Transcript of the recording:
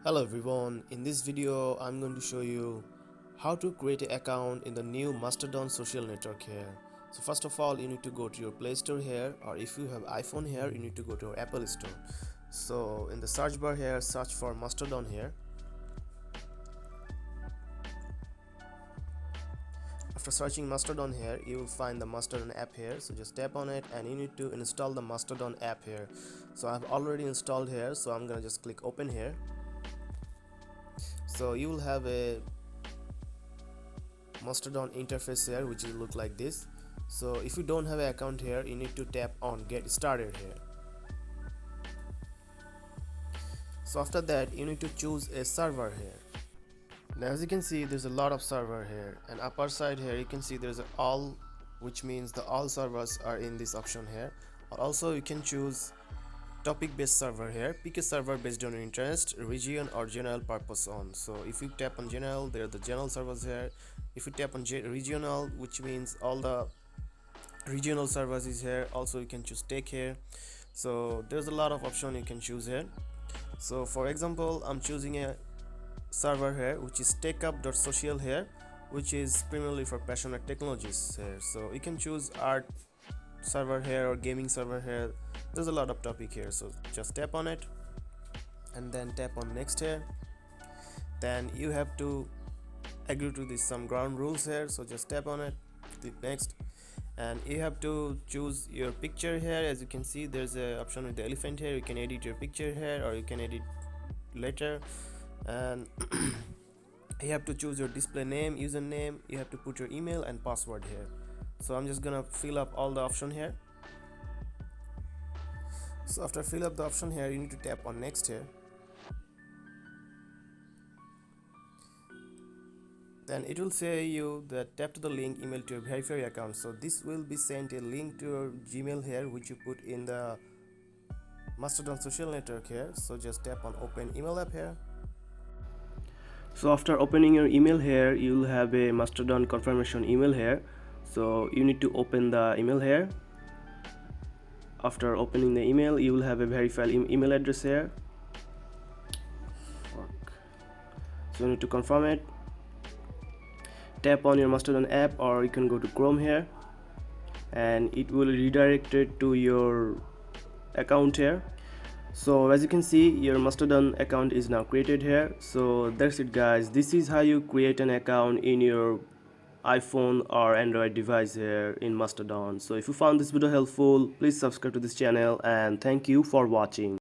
Hello everyone, in this video I'm going to show you how to create an account in the new Mastodon social network here. So first of all you need to go to your Play Store here, or if you have iPhone here you need to go to your Apple Store. So in the search bar here, search for Mastodon here. After searching Mastodon here, you will find the Mastodon app here, so just tap on it and you need to install the Mastodon app here. So I've already installed here, so I'm gonna just click open here. So you will have a Mastodon interface here which will look like this. So if you don't have an account here, you need to tap on get started here. So after that you need to choose a server here. Now as you can see there's a lot of server here, and upper side here you can see there's a all, which means the all servers are in this option here. Or also you can choose topic based server here. Pick a server based on your interest, region or general purpose on. So if you tap on general, there are the general servers here. If you tap on regional, which means all the regional servers is here. Also you can choose tech here. So there's a lot of option you can choose here. So for example I'm choosing a server here which is takeup.social here, which is primarily for passionate technologists here. So you can choose art server here or gaming server here. There's a lot of topic here, so just tap on it and then tap on next here. Then you have to agree to this some ground rules here, so just tap on it, click next, and you have to choose your picture here. As you can see there's a option with the elephant here. You can edit your picture here or you can edit later, and you have to choose your display name, username. You have to put your email and password here. So I'm just gonna fill up all the option here. So after fill up the option here you need to tap on next here. Then it will say you that tap to the link email to your verify account. So this will be sent a link to your Gmail here which you put in the Mastodon social network here. So just tap on open email app here. So after opening your email here you will have a Mastodon confirmation email here. So you need to open the email here. After opening the email you will have a verified email address here. So you need to confirm it. Tap on your Mastodon app or you can go to Chrome here and it will redirect it to your account here. So as you can see your Mastodon account is now created here. So that's it guys, this is how you create an account in your iPhone or Android device here in Mastodon. So if you found this video helpful, please subscribe to this channel and thank you for watching.